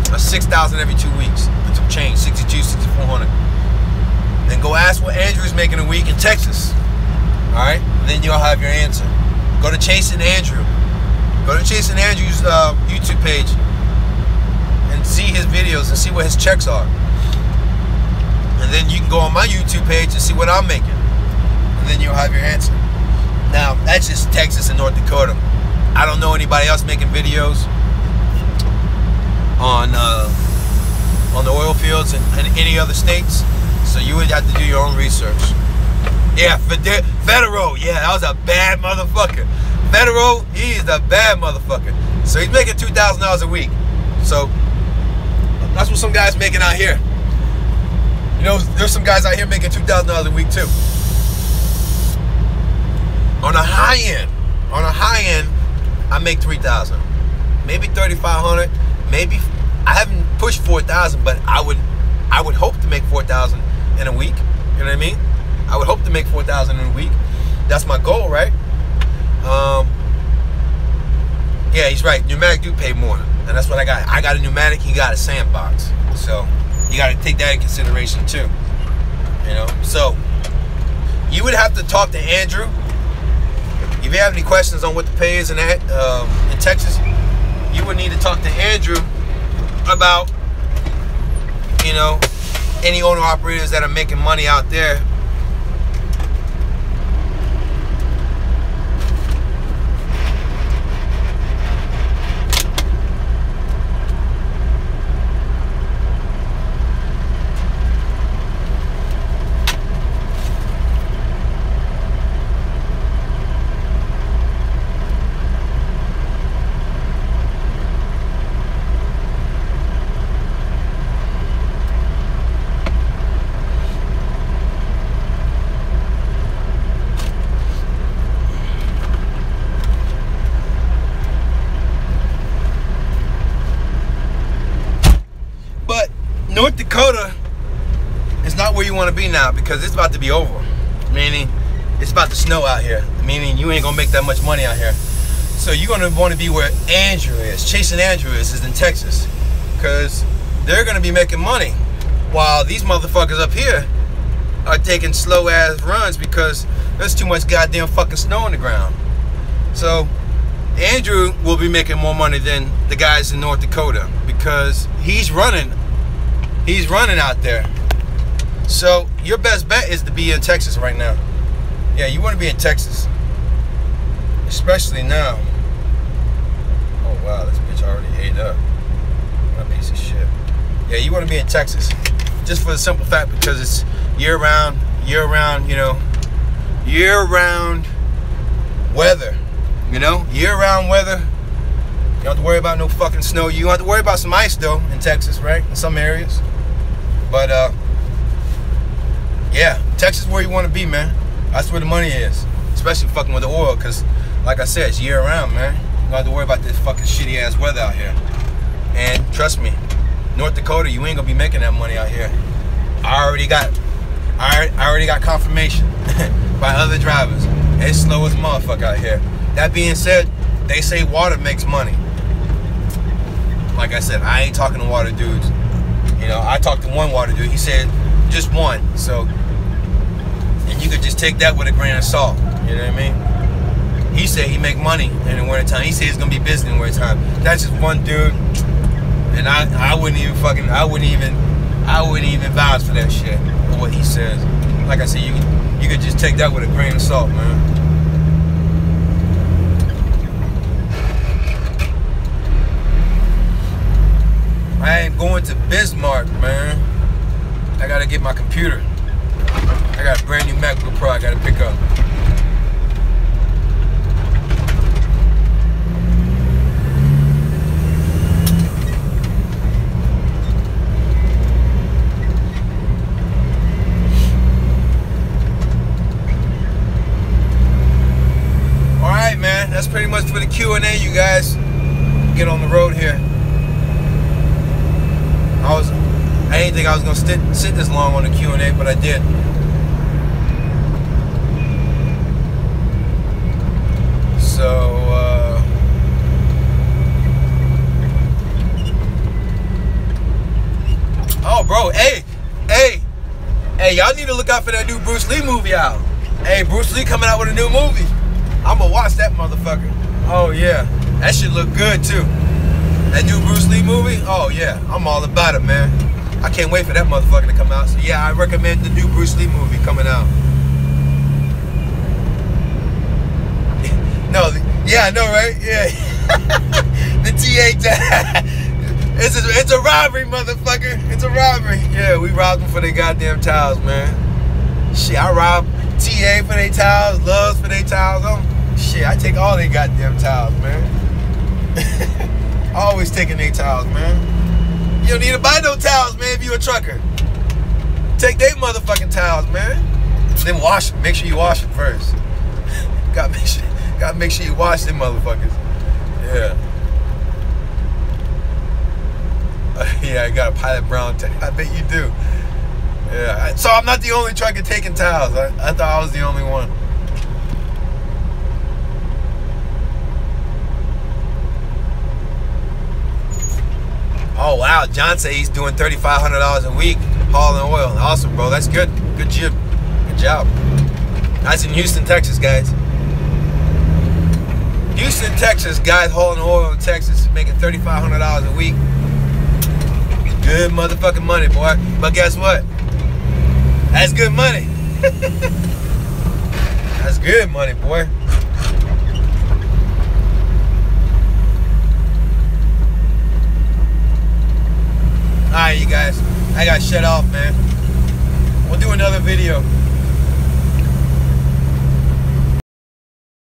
That's $6,000 every 2 weeks. It's a change, 62, 6,400. Then go ask what Andrew's making a week in Texas. All right? Then you'll have your answer. Go to Chase and Andrew. Go to Chase and Andrew's YouTube page and see his videos and see what his checks are. And then you can go on my YouTube page and see what I'm making. And then you'll have your answer. Now, that's just Texas and North Dakota. I don't know anybody else making videos on the oil fields in any other states. So you would have to do your own research. Yeah, Federal. Yeah, that was a bad motherfucker. Federal, he is a bad motherfucker. So he's making $2,000 a week. So that's what some guys making out here. You know, there's some guys out here making $2,000 a week too. On a high end, I make $3,000, maybe $3,500, maybe I haven't pushed $4,000, but I would hope to make $4,000 in a week. You know what I mean? I would hope to make $4,000 in a week. That's my goal, right? Yeah, he's right. Pneumatic do pay more, and that's what I got. I got a pneumatic. He got a sandbox, so you got to take that in consideration too. You know, so you would have to talk to Andrew. If you have any questions on what the pay is in Texas, you would need to talk to Andrew about, you know, any owner-operators that are making money out there. North Dakota is not where you want to be now because it's about to be over. Meaning, it's about to snow out here. Meaning, you ain't gonna make that much money out here. So you're gonna want to be where Andrew is. Chase and Andrew is in Texas, because they're gonna be making money, while these motherfuckers up here are taking slow ass runs because there's too much goddamn fucking snow on the ground. So Andrew will be making more money than the guys in North Dakota because he's running out there. So your best bet is to be in Texas right now. Yeah, you want to be in Texas, especially now. Oh wow, this bitch already ate up. What a piece of shit. Yeah, you want to be in Texas, just for the simple fact because it's year-round, you know, year-round weather. You know, year-round weather. You don't have to worry about no fucking snow. You don't have to worry about some ice though in Texas, right? In some areas. But yeah, Texas is where you want to be, man. That's where the money is, especially fucking with the oil, because like I said, it's year-round, man. You don't have to worry about this fucking shitty ass weather out here. And trust me, North Dakota, you ain't gonna be making that money out here. I already got confirmation by other drivers. It's slow as a motherfucker out here. That being said, they say water makes money. Like I said, I ain't talking to water dudes. You know, I talked to one water dude. He said just one. So, and you could just take that with a grain of salt. You know what I mean? He said he make money in the wintertime. He said he's gonna be busy in the wintertime. That's just one dude. And I wouldn't even vouch for that shit or what he says. Like I said, you could just take that with a grain of salt, man. I ain't going to Bismarck, man. I gotta get my computer. I got a brand new MacBook Pro I gotta pick up. Alright, man. That's pretty much for the Q&A, you guys. Get on the road here. I didn't think I was gonna sit this long on the Q&A, but I did. So, oh, bro, hey, y'all need to look out for that new Bruce Lee movie out. Hey, Bruce Lee coming out with a new movie. I'm gonna watch that motherfucker. Oh yeah, that shit look good too. That new Bruce Lee movie? Oh yeah, I'm all about it, man. I can't wait for that motherfucker to come out. So yeah, I recommend the new Bruce Lee movie coming out. No, yeah, I know, right? Yeah. The TA. It's a robbery, motherfucker. It's a robbery. Yeah, we robbed them for their goddamn towels, man. Shit, I robbed TA for their towels, Loves for their towels. Shit, I take all their goddamn towels, man. Always taking their towels, man. You don't need to buy no towels, man, if you a trucker. Take their motherfucking towels, man. Then wash them. Make sure you wash them first. Gotta make sure you wash them motherfuckers. Yeah. Yeah, I got a Pilot Brown towel. I bet you do. Yeah. So I'm not the only trucker taking towels. I thought I was the only one. Oh wow, John said he's doing $3,500 a week hauling oil. Awesome, bro. That's good. Good job. Good job. That's in Houston, Texas, guys. Houston, Texas, guys hauling oil in Texas, making $3,500 a week. Good motherfucking money, boy. But guess what? That's good money. That's good money, boy. Alright, you guys. I got shut off, man. We'll do another video.